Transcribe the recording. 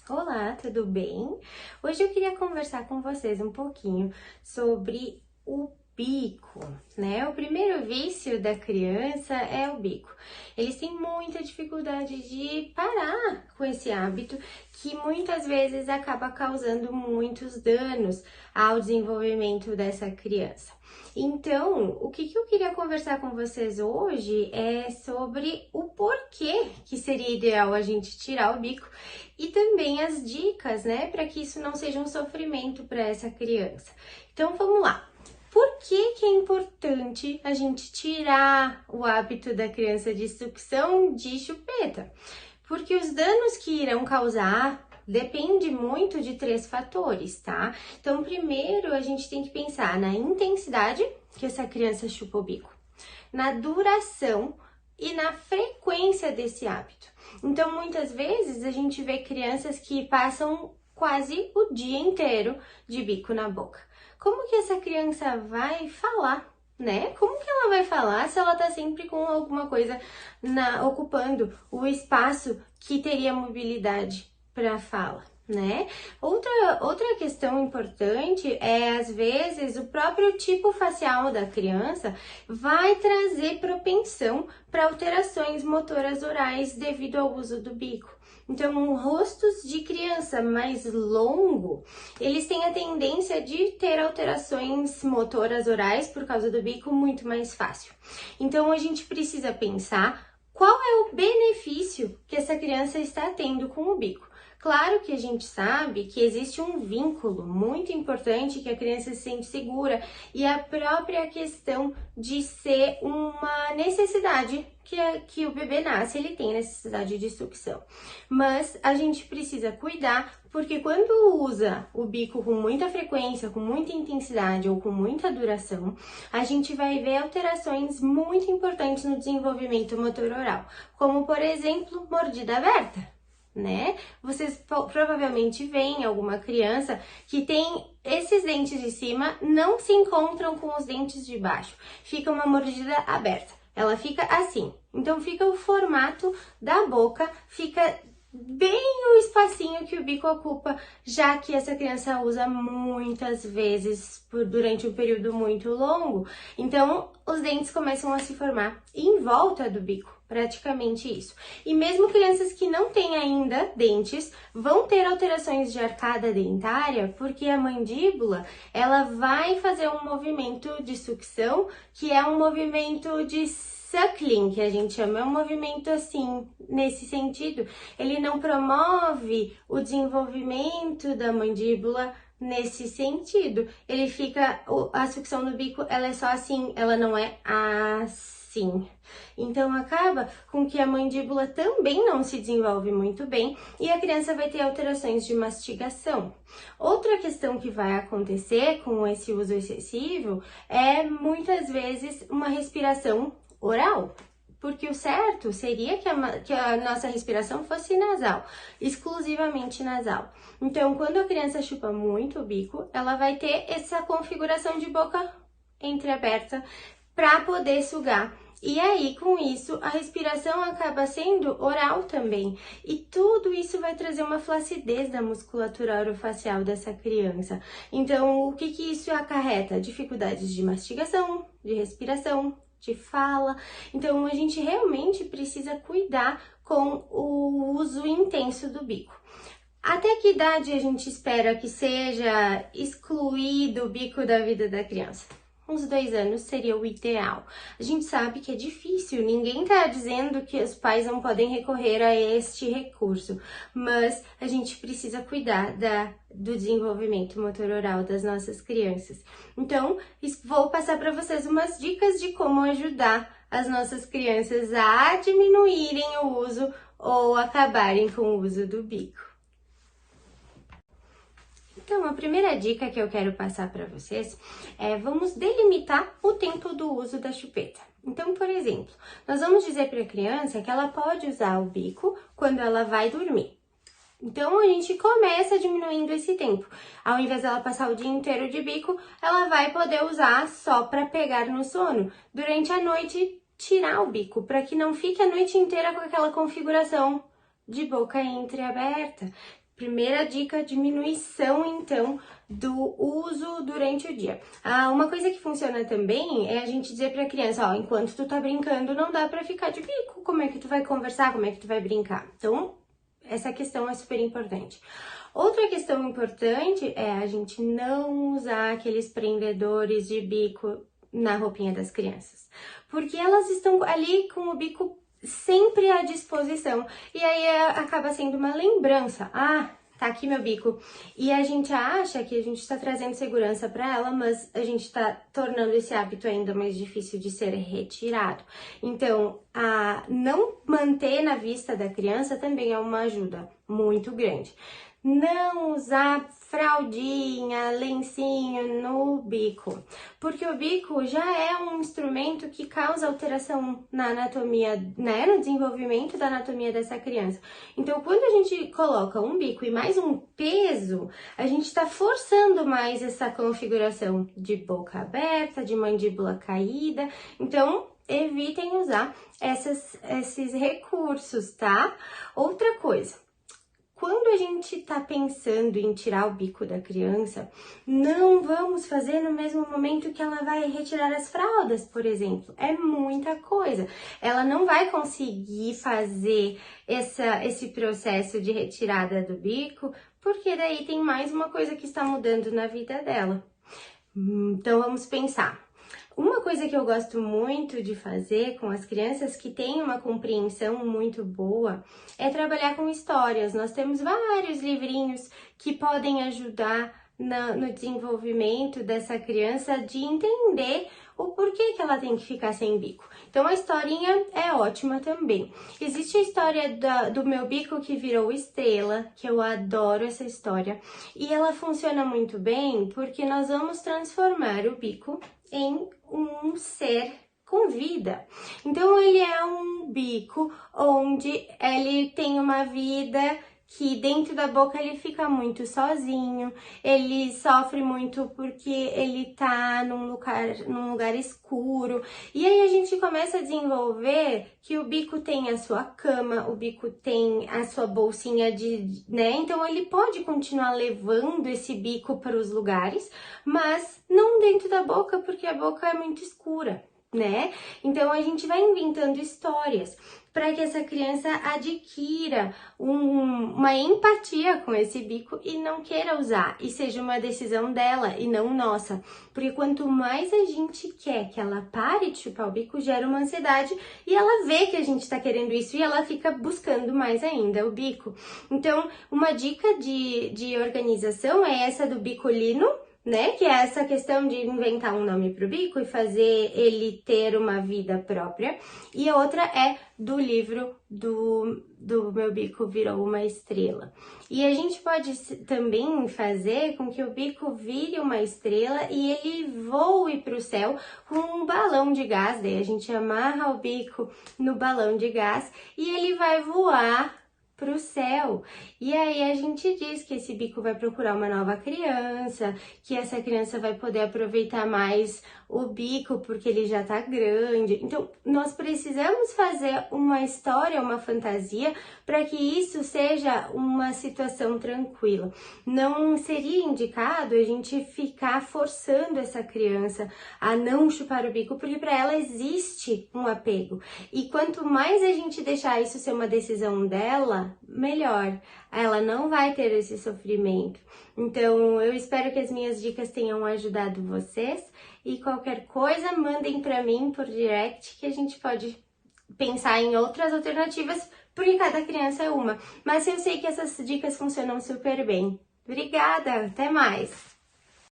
Olá, tudo bem? Hoje eu queria conversar com vocês um pouquinho sobre o bico, né? O primeiro vício da criança é o bico. Eles têm muita dificuldade de parar com esse hábito que muitas vezes acaba causando muitos danos ao desenvolvimento dessa criança. Então, o que eu queria conversar com vocês hoje é sobre o porquê que seria ideal a gente tirar o bico e também as dicas, né, para que isso não seja um sofrimento para essa criança. Então, vamos lá. Por que é importante a gente tirar o hábito da criança de sucção de chupeta? Porque os danos que irão causar depende muito de 3 fatores, tá? Então, primeiro a gente tem que pensar na intensidade que essa criança chupa o bico, na duração e na frequência desse hábito. Então, muitas vezes a gente vê crianças que passam quase o dia inteiro de bico na boca. Como que essa criança vai falar, né? Como que ela vai falar se ela tá sempre com alguma coisa ocupando o espaço que teria mobilidade para fala, né? Outra questão importante é, às vezes, o próprio tipo facial da criança vai trazer propensão para alterações motoras orais devido ao uso do bico. Então, rostos de criança mais longo, eles têm a tendência de ter alterações motoras orais por causa do bico muito mais fácil. Então, a gente precisa pensar qual é o benefício que essa criança está tendo com o bico. Claro que a gente sabe que existe um vínculo muito importante que a criança se sente segura e a própria questão de ser uma necessidade que o bebê nasce, ele tem necessidade de sucção. Mas a gente precisa cuidar porque quando usa o bico com muita frequência, com muita intensidade ou com muita duração, a gente vai ver alterações muito importantes no desenvolvimento motor oral, como por exemplo, mordida aberta. Né? Vocês provavelmente veem alguma criança que tem esses dentes de cima não se encontram com os dentes de baixo, fica uma mordida aberta, ela fica assim, então fica o formato da boca, fica bem o espacinho que o bico ocupa, já que essa criança usa muitas vezes durante um período muito longo, então os dentes começam a se formar em volta do bico. Praticamente isso. E mesmo crianças que não têm ainda dentes vão ter alterações de arcada dentária porque a mandíbula ela vai fazer um movimento de sucção que é um movimento de suckling, que a gente chama, é um movimento assim, nesse sentido. Ele não promove o desenvolvimento da mandíbula nesse sentido. Ele fica, a sucção no bico, ela é só assim, ela não é assim. Então, acaba com que a mandíbula também não se desenvolve muito bem e a criança vai ter alterações de mastigação. Outra questão que vai acontecer com esse uso excessivo é, muitas vezes, uma respiração oral. Porque o certo seria que a nossa respiração fosse nasal, exclusivamente nasal. Então, quando a criança chupa muito o bico, ela vai ter essa configuração de boca entreaberta para poder sugar. E aí, com isso, a respiração acaba sendo oral também. E tudo isso vai trazer uma flacidez da musculatura orofacial dessa criança. Então, o que isso acarreta? Dificuldades de mastigação, de respiração, de fala. Então, a gente realmente precisa cuidar com o uso intenso do bico. Até que idade a gente espera que seja excluído o bico da vida da criança? Uns 2 anos seria o ideal. A gente sabe que é difícil, ninguém tá dizendo que os pais não podem recorrer a este recurso, mas a gente precisa cuidar do desenvolvimento motor oral das nossas crianças. Então, vou passar para vocês umas dicas de como ajudar as nossas crianças a diminuírem o uso ou acabarem com o uso do bico. Então, a primeira dica que eu quero passar para vocês é vamos delimitar o tempo do uso da chupeta. Então, por exemplo, nós vamos dizer para a criança que ela pode usar o bico quando ela vai dormir. Então, a gente começa diminuindo esse tempo. Ao invés dela passar o dia inteiro de bico, ela vai poder usar só para pegar no sono. Durante a noite, tirar o bico, para que não fique a noite inteira com aquela configuração de boca entreaberta. Primeira dica, diminuição, então, do uso durante o dia. Uma coisa que funciona também é a gente dizer pra criança, ó, enquanto tu tá brincando, não dá pra ficar de bico. Como é que tu vai conversar? Como é que tu vai brincar? Então, essa questão é super importante. Outra questão importante é a gente não usar aqueles prendedores de bico na roupinha das crianças, porque elas estão ali com o bico sempre à disposição, e aí acaba sendo uma lembrança. Tá aqui meu bico. E a gente acha que a gente está trazendo segurança para ela, mas a gente está tornando esse hábito ainda mais difícil de ser retirado. Então, não manter na vista da criança também é uma ajuda muito grande. Não usar fraldinha, lencinho no bico, porque o bico já é um instrumento que causa alteração na anatomia, né, no desenvolvimento da anatomia dessa criança. Então, quando a gente coloca um bico e mais um peso, a gente está forçando mais essa configuração de boca aberta, de mandíbula caída. Então, evitem usar esses recursos, tá? Outra coisa. Quando a gente tá pensando em tirar o bico da criança, não vamos fazer no mesmo momento que ela vai retirar as fraldas, por exemplo. É muita coisa. Ela não vai conseguir fazer esse processo de retirada do bico, porque daí tem mais uma coisa que está mudando na vida dela. Então vamos pensar. Uma coisa que eu gosto muito de fazer com as crianças que têm uma compreensão muito boa é trabalhar com histórias. Nós temos vários livrinhos que podem ajudar no desenvolvimento dessa criança de entender o porquê que ela tem que ficar sem bico. Então a historinha é ótima também. Existe a história do meu bico que virou estrela, que eu adoro essa história, e ela funciona muito bem porque nós vamos transformar o bico em um ser com vida. Então ele é um bico onde ele tem uma vida que dentro da boca ele fica muito sozinho, ele sofre muito porque ele tá num lugar escuro. E aí a gente começa a desenvolver que o bico tem a sua cama, o bico tem a sua bolsinha né? Então ele pode continuar levando esse bico para os lugares, mas não dentro da boca, porque a boca é muito escura, né? Então a gente vai inventando histórias para que essa criança adquira uma empatia com esse bico e não queira usar, e seja uma decisão dela e não nossa. Porque quanto mais a gente quer que ela pare de chupar o bico, gera uma ansiedade e ela vê que a gente tá querendo isso e ela fica buscando mais ainda o bico. Então, uma dica de organização é essa do bicolino, né? Que é essa questão de inventar um nome pro bico e fazer ele ter uma vida própria. E a outra é do livro do Meu Bico Virou uma Estrela. E a gente pode também fazer com que o bico vire uma estrela e ele voe para o céu com um balão de gás. Daí a gente amarra o bico no balão de gás e ele vai voar para o céu. E aí a gente diz que esse bico vai procurar uma nova criança, que essa criança vai poder aproveitar mais o bico porque ele já tá grande. Então, nós precisamos fazer uma história, uma fantasia, para que isso seja uma situação tranquila. Não seria indicado a gente ficar forçando essa criança a não chupar o bico, porque para ela existe um apego. E quanto mais a gente deixar isso ser uma decisão dela, melhor. Ela não vai ter esse sofrimento. Então, eu espero que as minhas dicas tenham ajudado vocês. E qualquer coisa, mandem para mim por direct que a gente pode pensar em outras alternativas, porque cada criança é uma. Mas eu sei que essas dicas funcionam super bem. Obrigada, até mais!